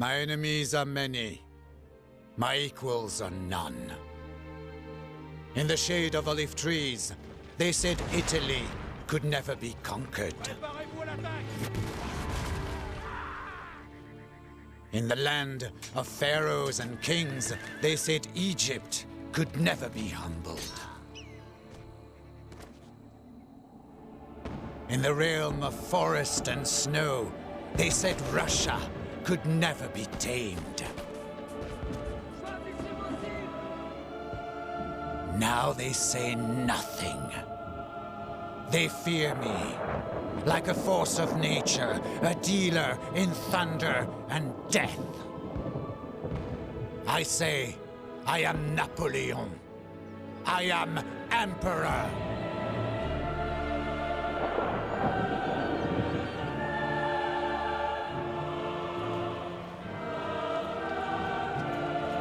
My enemies are many. My equals are none. In the shade of olive trees, they said Italy could never be conquered. In the land of pharaohs and kings, they said Egypt could never be humbled. In the realm of forest and snow, they said Russia could never be tamed. Now they say nothing. They fear me, like a force of nature, a dealer in thunder and death. I say, I am Napoleon. I am Emperor.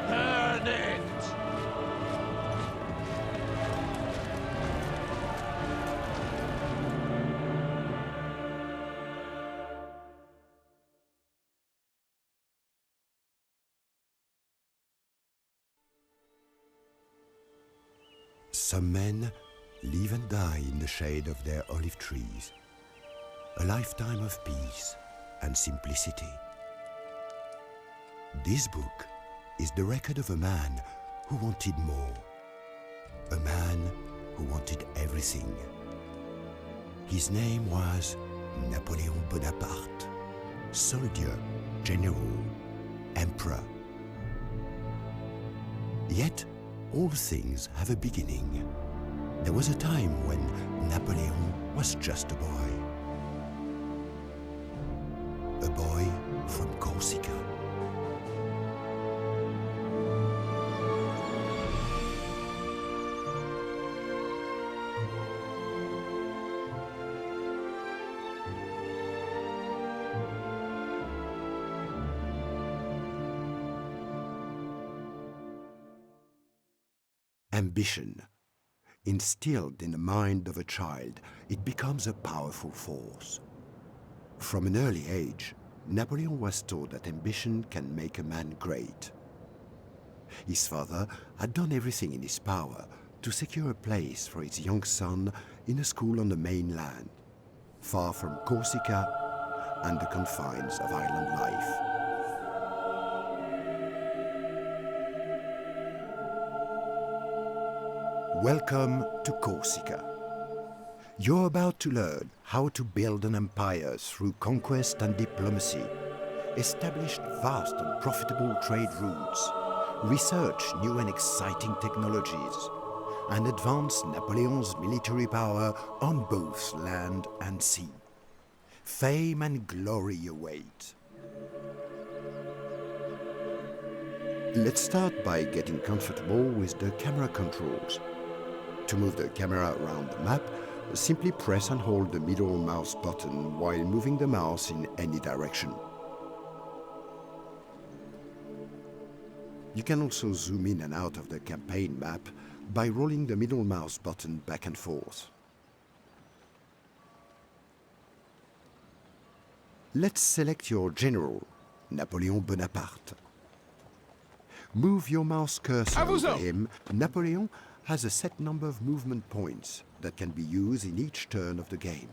Burn it! Some men live and die in the shade of their olive trees. A lifetime of peace and simplicity. This book is the record of a man who wanted more. A man who wanted everything. His name was Napoleon Bonaparte. Soldier, general, emperor. Yet, all things have a beginning. There was a time when Napoleon was just a boy. A boy from Corsica. Ambition. Instilled in the mind of a child, it becomes a powerful force. From an early age, Napoleon was taught that ambition can make a man great. His father had done everything in his power to secure a place for his young son in a school on the mainland, far from Corsica and the confines of island life. Welcome to Corsica. You're about to learn how to build an empire through conquest and diplomacy, establish vast and profitable trade routes, research new and exciting technologies, and advance Napoleon's military power on both land and sea. Fame and glory await. Let's start by getting comfortable with the camera controls. To move the camera around the map, simply press and hold the middle mouse button while moving the mouse in any direction. You can also zoom in and out of the campaign map by rolling the middle mouse button back and forth. Let's select your general, Napoleon Bonaparte. Move your mouse cursor over him. Napoleon has a set number of movement points that can be used in each turn of the game.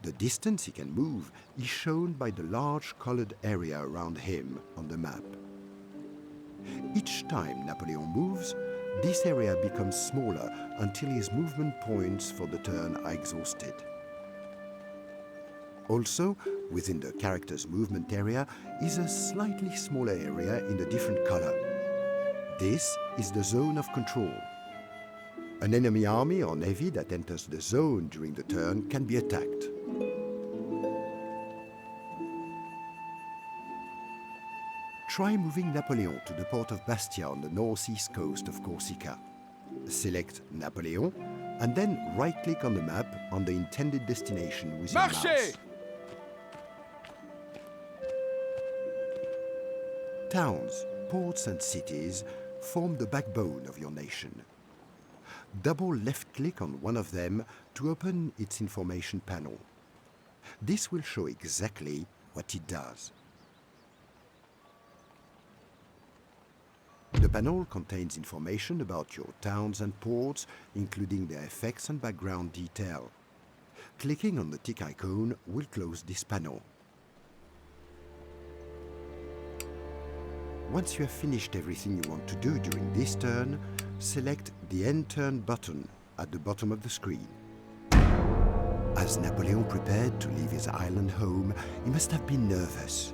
The distance he can move is shown by the large colored area around him on the map. Each time Napoleon moves, this area becomes smaller until his movement points for the turn are exhausted. Also, within the character's movement area is a slightly smaller area in a different color. This is the zone of control. An enemy army or navy that enters the zone during the turn can be attacked. Try moving Napoleon to the port of Bastia on the northeast coast of Corsica. Select Napoleon and then right-click on the map on the intended destination with your mouse. Towns, ports and cities form the backbone of your nation. Double left-click on one of them to open its information panel. This will show exactly what it does. The panel contains information about your towns and ports, including their effects and background detail. Clicking on the tick icon will close this panel. Once you have finished everything you want to do during this turn, select the End Turn button at the bottom of the screen. As Napoleon prepared to leave his island home, he must have been nervous.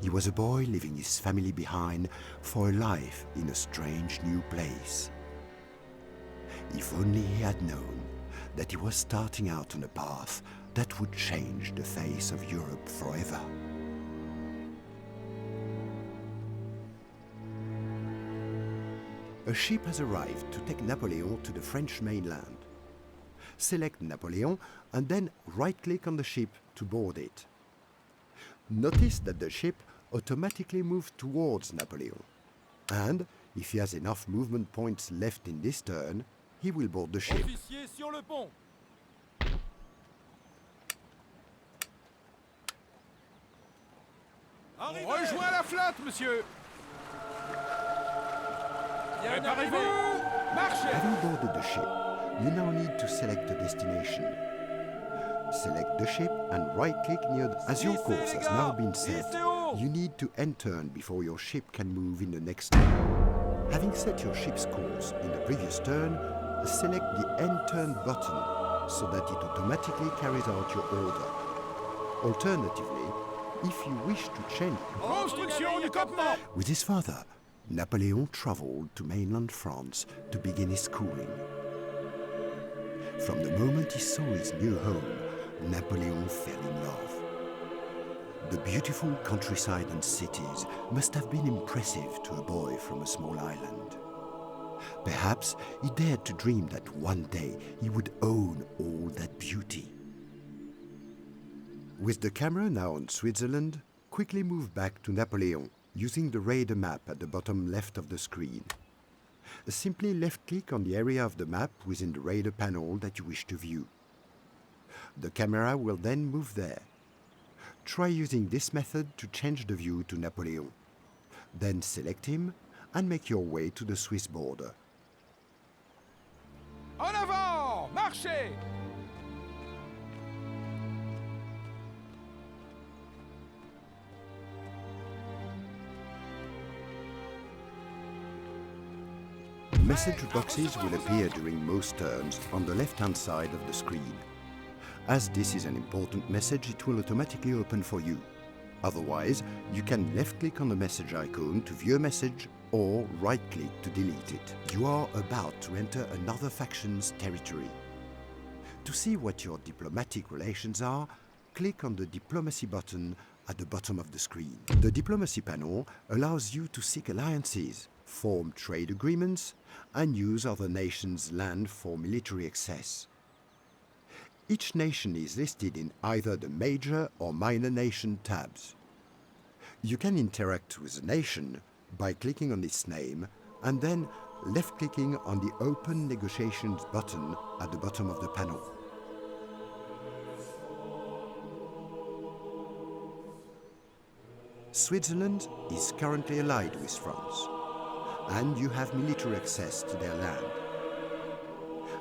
He was a boy leaving his family behind for a life in a strange new place. If only he had known that he was starting out on a path that would change the face of Europe forever. A ship has arrived to take Napoleon to the French mainland. Select Napoleon and then right-click on the ship to board it. Notice that the ship automatically moves towards Napoleon. And if he has enough movement points left in this turn, he will board the ship. Officier sur le pont. On rejoint la flotte, monsieur. Préparez-vous. Marchez. Having boarded the ship, you now need to select a destination. Select the ship and right-click near the... As your course has now been set, you need to end turn before your ship can move in the next turn. Having set your ship's course in the previous turn, select the End Turn button so that it automatically carries out your order. Alternatively, if you wish to change... Construction du campement. With his father, Napoleon traveled to mainland France to begin his schooling. From the moment he saw his new home, Napoleon fell in love. The beautiful countryside and cities must have been impressive to a boy from a small island. Perhaps he dared to dream that one day he would own all that beauty. With the camera now on Switzerland, quickly move back to Napoleon using the radar map at the bottom left of the screen. Simply left-click on the area of the map within the radar panel that you wish to view. The camera will then move there. Try using this method to change the view to Napoleon. Then select him and make your way to the Swiss border. En avant. Marchez. Message boxes will appear during most turns on the left-hand side of the screen. As this is an important message, it will automatically open for you. Otherwise, you can left-click on the message icon to view a message or right-click to delete it. You are about to enter another faction's territory. To see what your diplomatic relations are, click on the Diplomacy button at the bottom of the screen. The Diplomacy panel allows you to seek alliances, form trade agreements, and use other nations' land for military access. Each nation is listed in either the Major or Minor Nation tabs. You can interact with a nation by clicking on its name and then left-clicking on the Open Negotiations button at the bottom of the panel. Switzerland is currently allied with France, and you have military access to their land.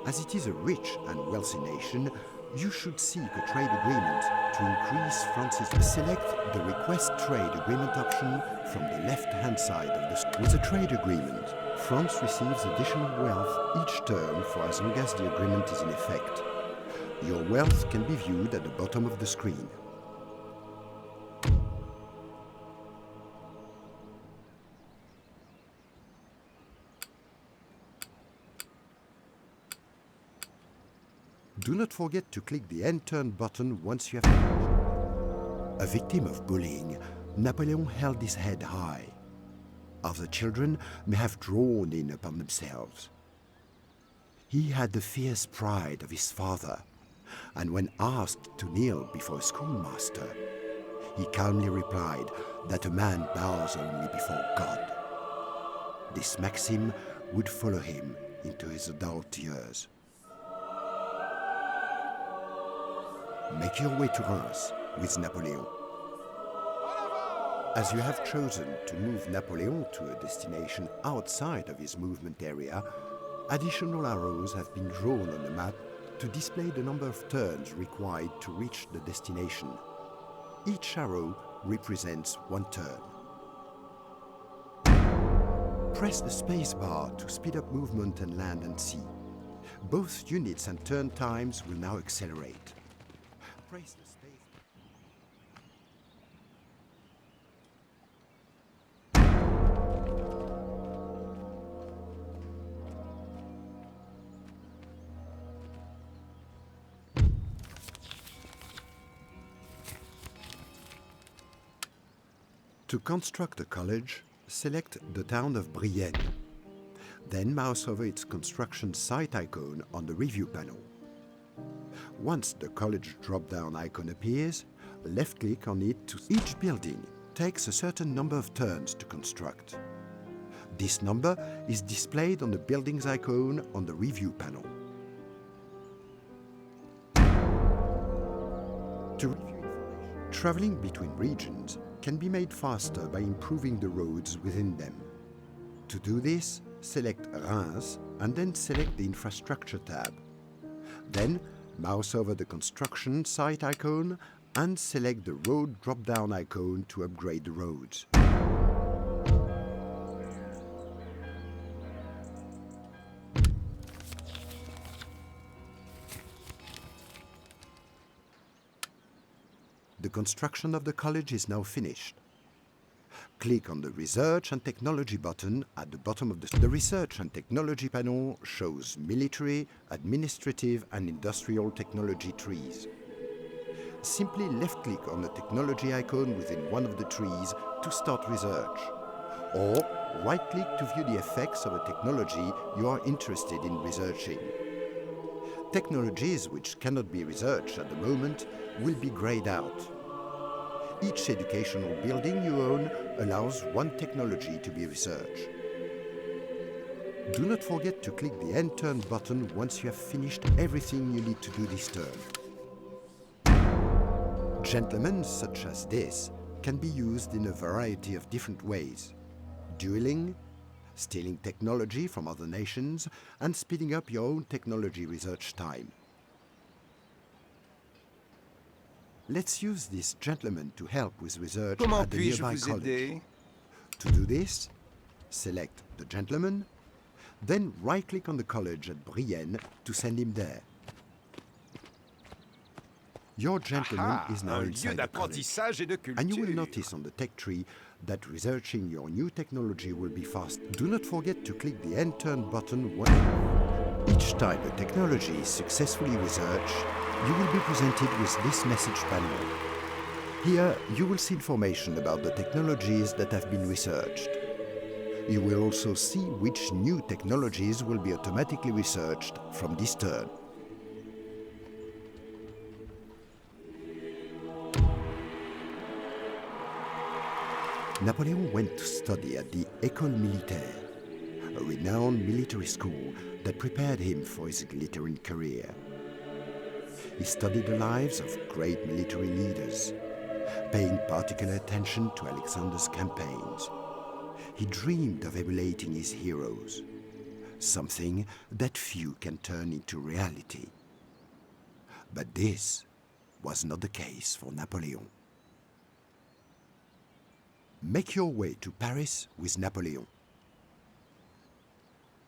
As it is a rich and wealthy nation, you should seek a trade agreement to increase France's... Select the Request Trade Agreement option from the left-hand side of the screen. With a trade agreement, France receives additional wealth each term for as long as the agreement is in effect. Your wealth can be viewed at the bottom of the screen. Do not forget to click the End Turn button once you have finished. A victim of bullying, Napoleon held his head high. Other children may have drawn in upon themselves. He had the fierce pride of his father, and when asked to kneel before a schoolmaster, he calmly replied that a man bows only before God. This maxim would follow him into his adult years. Make your way to Reims with Napoleon. As you have chosen to move Napoleon to a destination outside of his movement area, additional arrows have been drawn on the map to display the number of turns required to reach the destination. Each arrow represents one turn. Press the space bar to speed up movement and land and sea. Both units and turn times will now accelerate. Press the space. To construct a college, select the town of Brienne. Then mouse over its construction site icon on the review panel. Once the college drop-down icon appears, left-click on it to each building takes a certain number of turns to construct. This number is displayed on the building's icon on the review panel. To review information, traveling between regions can be made faster by improving the roads within them. To do this, select Reims and then select the Infrastructure tab. Then, mouse over the construction site icon and select the road drop-down icon to upgrade the roads. The construction of the college is now finished. Click on the Research and Technology button at the bottom of the Research and Technology panel shows military, administrative and industrial technology trees. Simply left-click on the technology icon within one of the trees to start research, or right-click to view the effects of a technology you are interested in researching. Technologies which cannot be researched at the moment will be grayed out. Each educational building you own allows one technology to be researched. Do not forget to click the End Turn button once you have finished everything you need to do this turn. Gentlemen such as this can be used in a variety of different ways: dueling, stealing technology from other nations, and speeding up your own technology research time. Let's use this gentleman to help with research at the nearby college. To do this, select the gentleman, then right-click on the college at Brienne to send him there. Your gentleman is now inside the college, and you will notice on the tech tree that researching your new technology will be fast. Do not forget to click the End Turn button once. Each time a technology is successfully researched, you will be presented with this message panel. Here, you will see information about the technologies that have been researched. You will also see which new technologies will be automatically researched from this turn. Napoleon went to study at the École Militaire, a renowned military school that prepared him for his glittering career. He studied the lives of great military leaders, paying particular attention to Alexander's campaigns. He dreamed of emulating his heroes, something that few can turn into reality. But this was not the case for Napoleon. Make your way to Paris with Napoleon.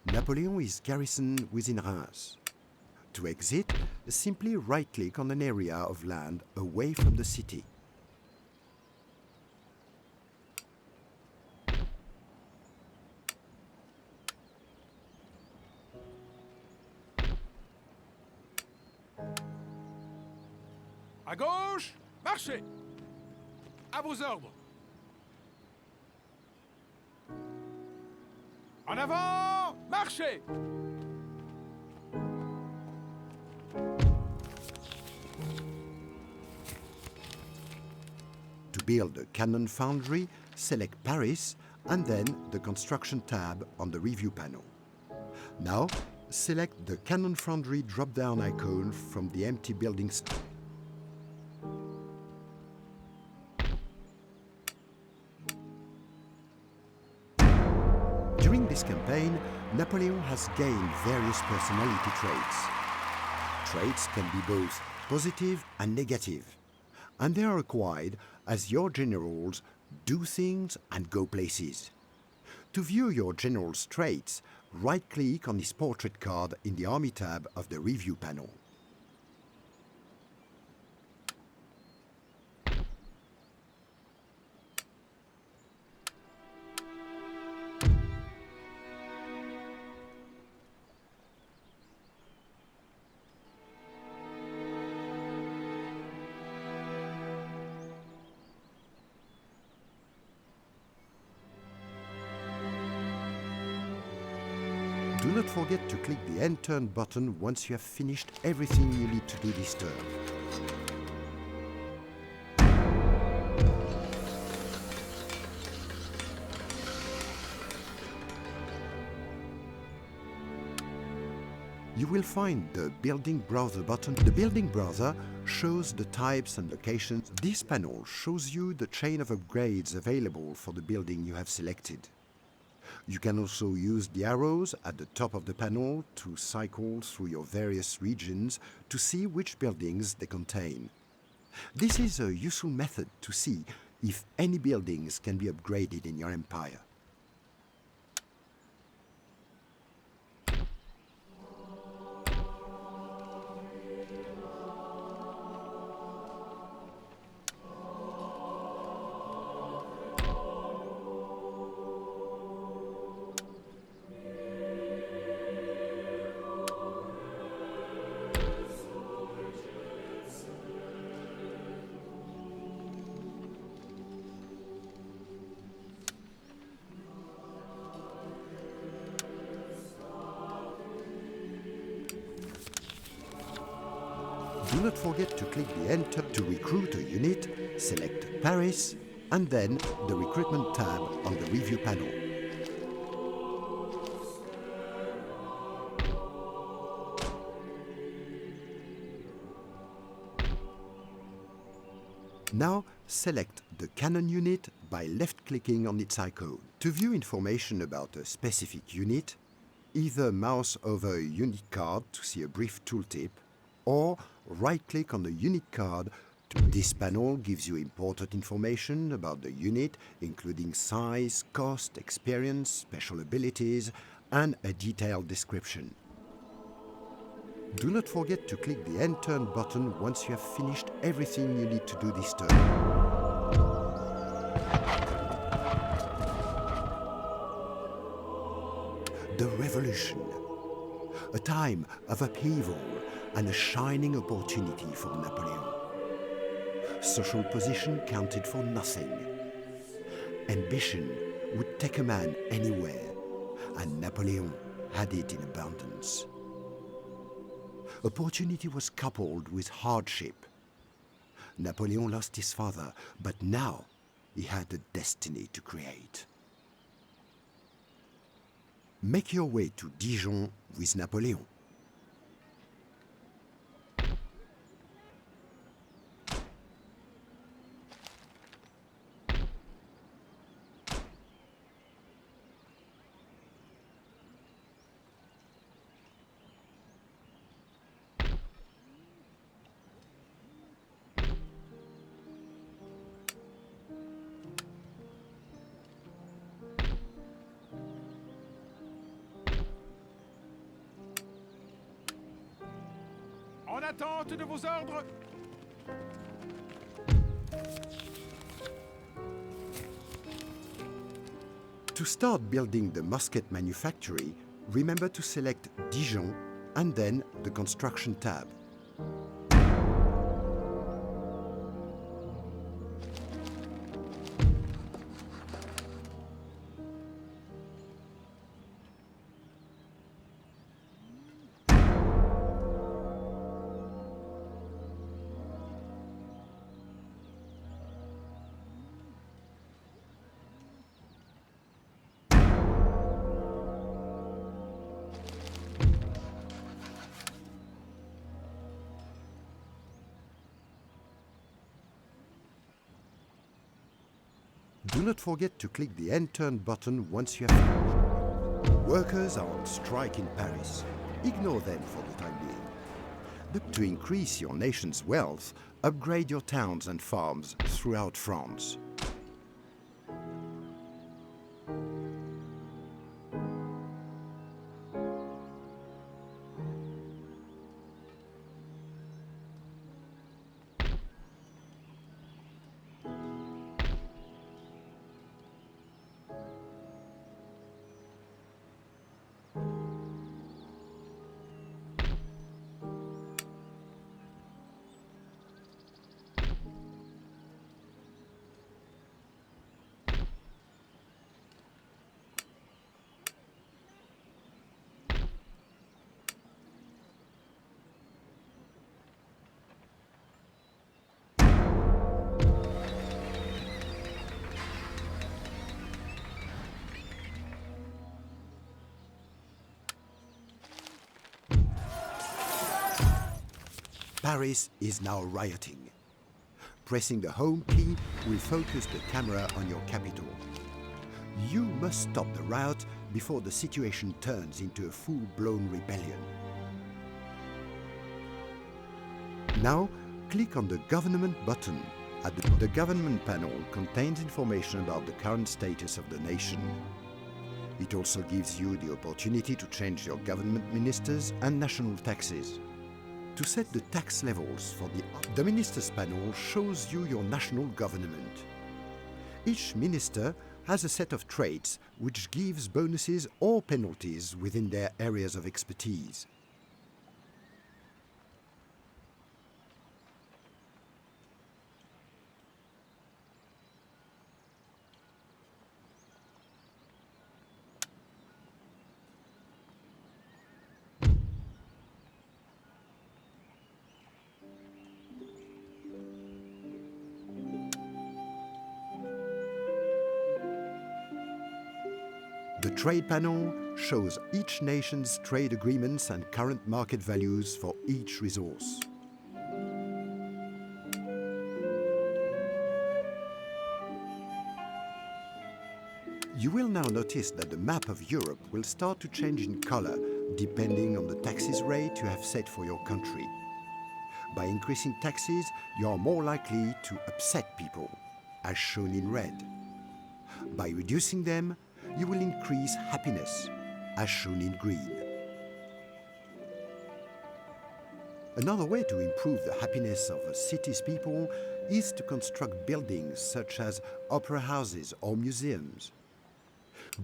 Napoleon is garrisoned within Reims. To exit, simply right-click on an area of land away from the city. À gauche, marchez! À vos ordres! En avant, marchez! To build a cannon foundry, select Paris and then the Construction tab on the Review panel. Now, select the Cannon Foundry drop-down icon from the empty buildings. During this campaign, Napoleon has gained various personality traits. Traits can be both positive and negative, and they are acquired as your generals do things and go places. To view your general's traits, right-click on his portrait card in the Army tab of the Review panel. Do not forget to click the End Turn button once you have finished everything you need to do this turn. You will find the Building Browser button. The Building Browser shows the types and locations. This panel shows you the chain of upgrades available for the building you have selected. You can also use the arrows at the top of the panel to cycle through your various regions to see which buildings they contain. This is a useful method to see if any buildings can be upgraded in your empire. Do not forget to click the Enter to recruit a unit, select Paris, and then the Recruitment tab on the Review panel. Now select the Cannon unit by left-clicking on its icon. To view information about a specific unit, either mouse over a unit card to see a brief tooltip, or right-click on the unit card. This panel gives you important information about the unit, including size, cost, experience, special abilities, and a detailed description. Do not forget to click the End Turn button once you have finished everything you need to do this turn. The Revolution. A time of upheaval and a shining opportunity for Napoleon. Social position counted for nothing. Ambition would take a man anywhere, and Napoleon had it in abundance. Opportunity was coupled with hardship. Napoleon lost his father, but now he had a destiny to create. Make your way to Dijon with Napoleon. En attente de vos ordres. To start building the musket manufactory, remember to select Dijon and then the Construction tab. Do not forget to click the End Turn button once you have finished. Workers are on strike in Paris. Ignore them for the time being. But to increase your nation's wealth, upgrade your towns and farms throughout France. Paris is now rioting. Pressing the home key will focus the camera on your capital. You must stop the riot before the situation turns into a full-blown rebellion. Now, click on the Government button. The Government panel contains information about the current status of the nation. It also gives you the opportunity to change your government ministers and national taxes. To set the tax levels for the Ministers panel shows you your national government. Each minister has a set of traits which gives bonuses or penalties within their areas of expertise. The trade panel shows each nation's trade agreements and current market values for each resource. You will now notice that the map of Europe will start to change in color depending on the taxes rate you have set for your country. By increasing taxes, you are more likely to upset people, as shown in red. By reducing them, you will increase happiness, as shown in green. Another way to improve the happiness of a city's people is to construct buildings such as opera houses or museums.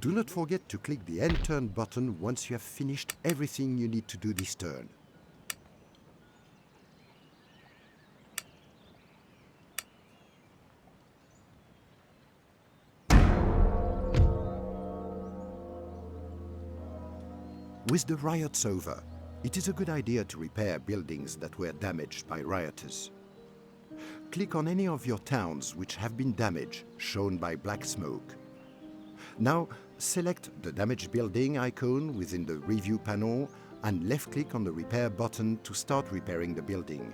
Do not forget to click the End Turn button once you have finished everything you need to do this turn. With the riots over, it is a good idea to repair buildings that were damaged by rioters. Click on any of your towns which have been damaged, shown by black smoke. Now, select the damaged building icon within the Review panel and left-click on the Repair button to start repairing the building.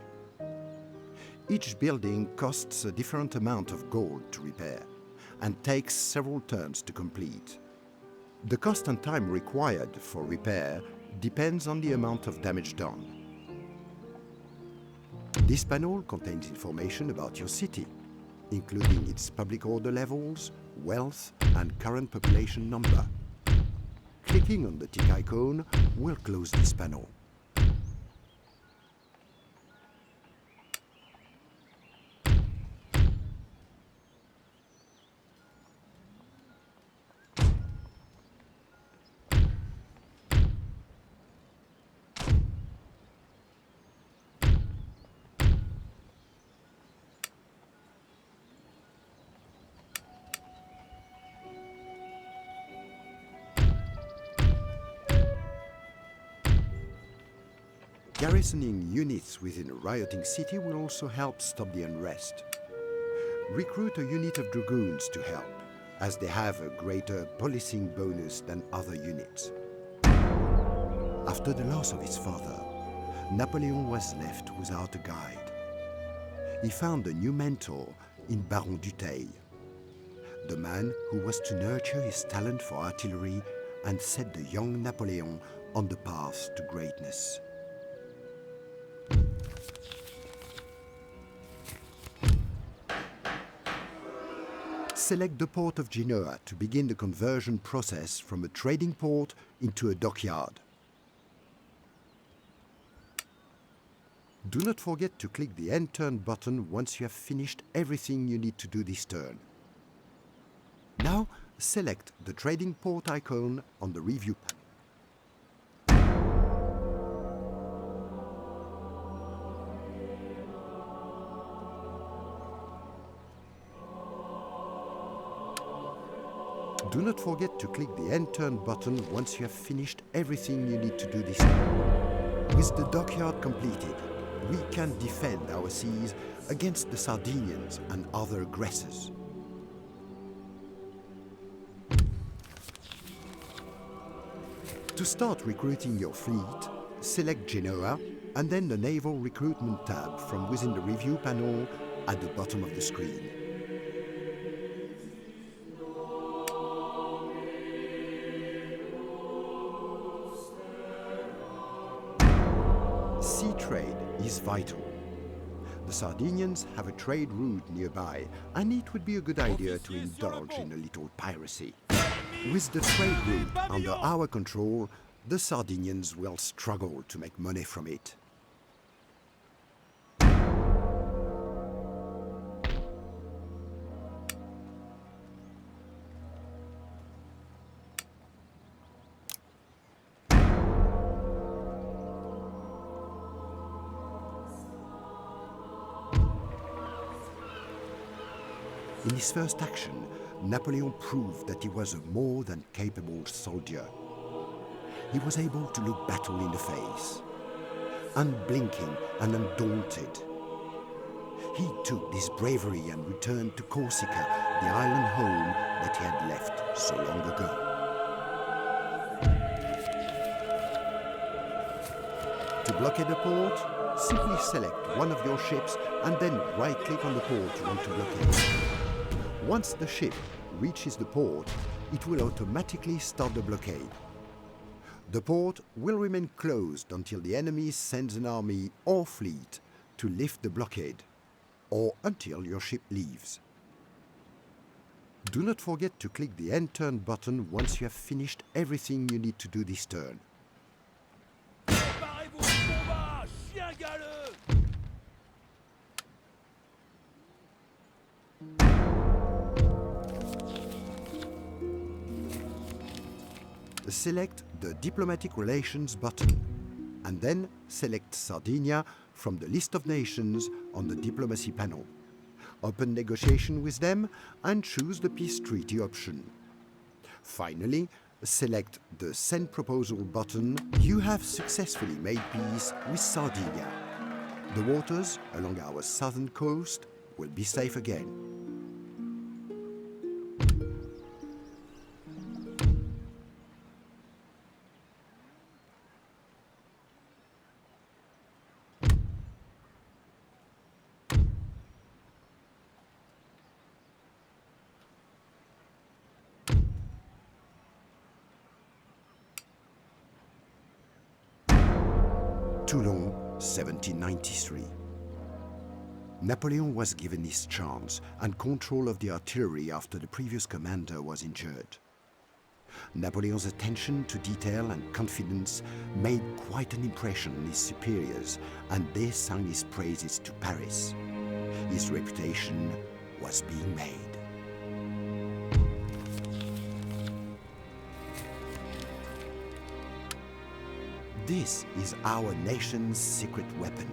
Each building costs a different amount of gold to repair and takes several turns to complete. The cost and time required for repair depends on the amount of damage done. This panel contains information about your city, including its public order levels, wealth, and current population number. Clicking on the tick icon will close this panel. Garrisoning units within a rioting city will also help stop the unrest. Recruit a unit of dragoons to help, as they have a greater policing bonus than other units. After the loss of his father, Napoleon was left without a guide. He found a new mentor in Baron Dutheil, the man who was to nurture his talent for artillery and set the young Napoleon on the path to greatness. Select the port of Genoa to begin the conversion process from a trading port into a dockyard. Do not forget to click the End Turn button once you have finished everything you need to do this turn. Now, select the trading port icon on the review panel. Do not forget to click the End Turn button once you have finished everything you need to do this turn. With the dockyard completed, we can defend our seas against the Sardinians and other aggressors. To start recruiting your fleet, select Genoa and then the Naval Recruitment tab from within the review panel at the bottom of the screen. Sea trade is vital. The Sardinians have a trade route nearby, and it would be a good idea to indulge in a little piracy. With the trade route under our control, the Sardinians will struggle to make money from it. In his first action, Napoleon proved that he was a more than capable soldier. He was able to look battle in the face, unblinking and undaunted. He took this bravery and returned to Corsica, the island home that he had left so long ago. To blockade a port, simply select one of your ships and then right-click on the port you want to blockade. Once the ship reaches the port, it will automatically start the blockade. The port will remain closed until the enemy sends an army or fleet to lift the blockade, or until your ship leaves. Do not forget to click the End Turn button once you have finished everything you need to do this turn. Préparez-vous au combat, chien galeux! Select the Diplomatic Relations button, and then select Sardinia from the list of nations on the Diplomacy panel. Open negotiation with them and choose the Peace Treaty option. Finally, select the Send Proposal button. You have successfully made peace with Sardinia. The waters along our southern coast will be safe again. Toulon, 1793. Napoleon was given his chance and control of the artillery after the previous commander was injured. Napoleon's attention to detail and confidence made quite an impression on his superiors, and they sang his praises to Paris. His reputation was being made. This is our nation's secret weapon,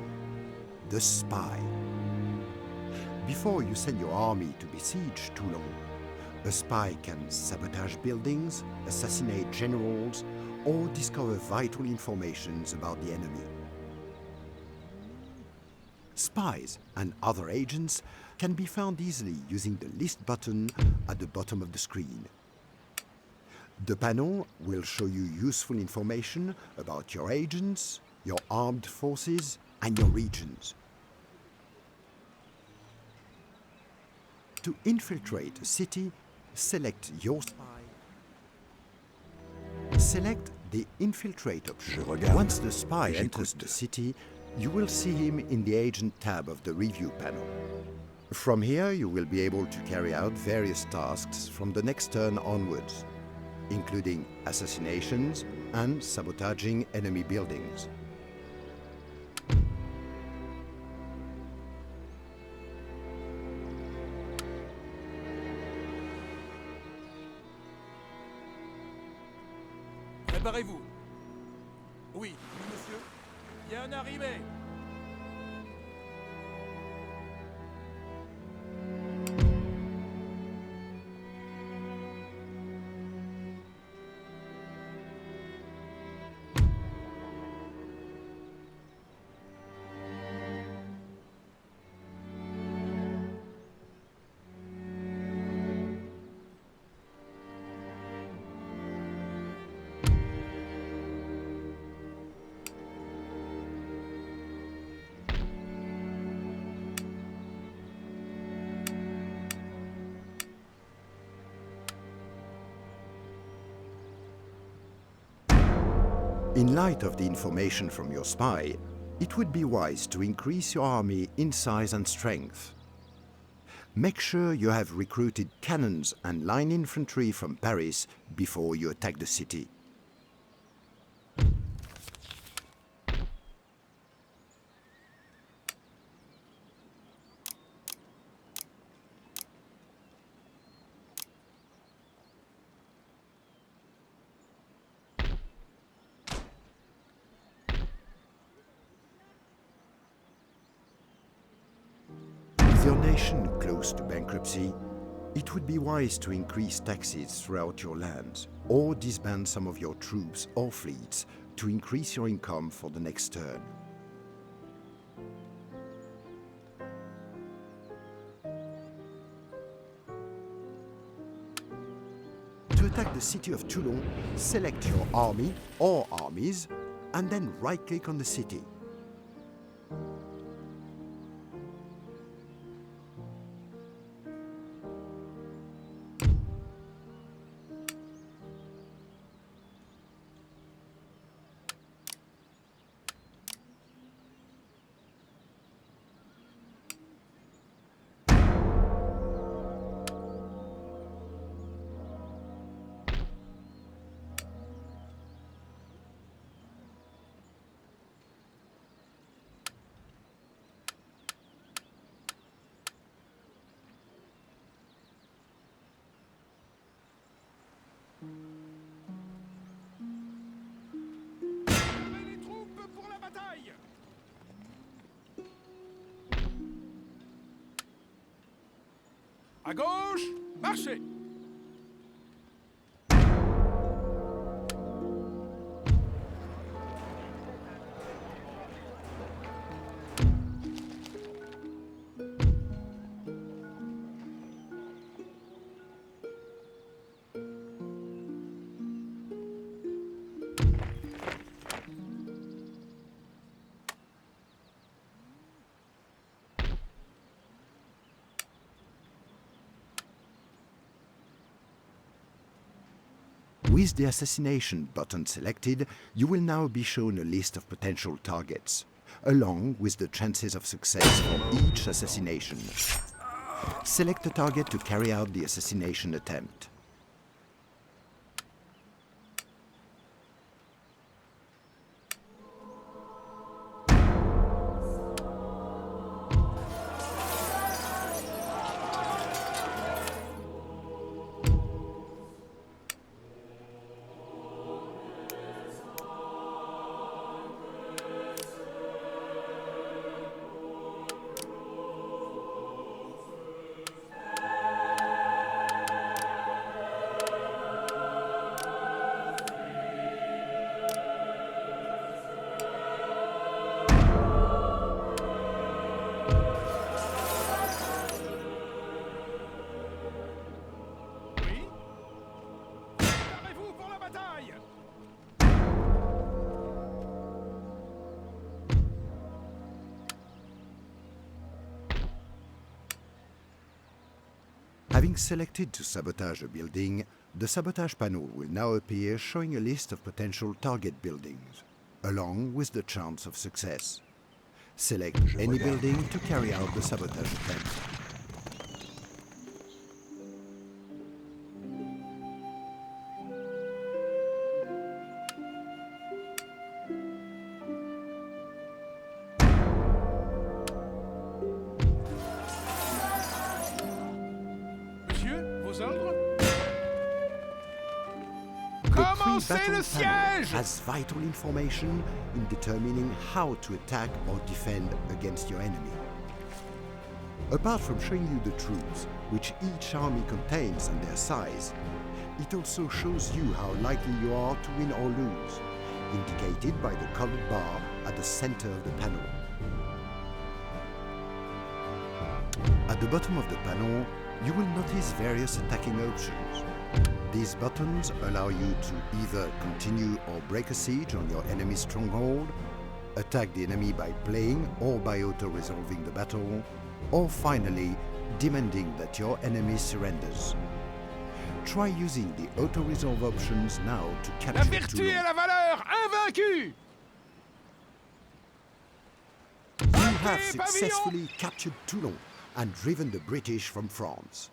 the spy. Before you send your army to besiege Toulon, a spy can sabotage buildings, assassinate generals, or discover vital information about the enemy. Spies and other agents can be found easily using the List button at the bottom of the screen. The panel will show you useful information about your agents, your armed forces, and your regions. To infiltrate a city, select your spy Select the Infiltrate option. Once the spy enters the city, you will see him in the Agent tab of the Review panel. From here, you will be able to carry out various tasks from the next turn onwards, including assassinations and sabotaging enemy buildings. Préparez-vous. Oui, monsieur. Bien arrivé. In light of the information from your spy, it would be wise to increase your army in size and strength. Make sure you have recruited cannons and line infantry from Paris before you attack the city. With your nation close to bankruptcy, it would be wise to increase taxes throughout your lands, or disband some of your troops or fleets to increase your income for the next turn. To attack the city of Toulon, select your army or armies, and then right-click on the city. Préparez les troupes pour la bataille. À gauche, marchez. With the assassination button selected, you will now be shown a list of potential targets, along with the chances of success for each assassination. Select a target to carry out the assassination attempt. Having selected to sabotage a building, The sabotage panel will now appear showing a list of potential target buildings, along with the chance of success. Select any building to carry out the sabotage attempt. Monsieur, vos ordres? Commencez le siège! Has vital information in determining how to attack or defend against your enemy. Apart from showing you the troops which each army contains and their size, it also shows you how likely you are to win or lose, indicated by the colored bar at the center of the panel. At the bottom of the panel, you will notice various attacking options. These buttons allow you to either continue or break a siege on your enemy's stronghold, attack the enemy by playing or by auto-resolving the battle, or finally, demanding that your enemy surrenders. Try using the auto-resolve options now to capture La vertu et la valeur invaincue! You have successfully captured Toulon and driven the British from France.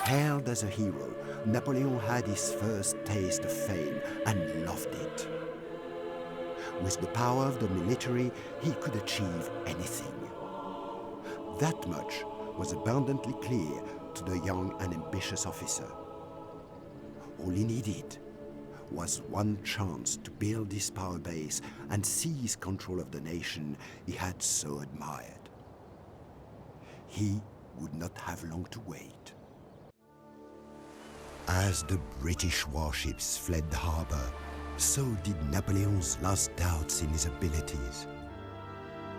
Hailed as a hero, Napoleon had his first taste of fame and loved it. With the power of the military, he could achieve anything. That much was abundantly clear to the young and ambitious officer. All he needed was one chance to build his power base and seize control of the nation he had so admired. He would not have long to wait. As the British warships fled the harbor, so did Napoleon's last doubts in his abilities.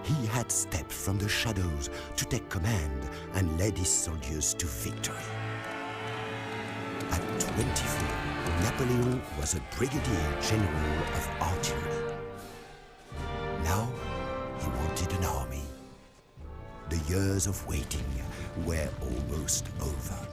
He had stepped from the shadows to take command and led his soldiers to victory. At 24, Napoleon was a brigadier general of artillery. Now, he wanted an army. The years of waiting were almost over.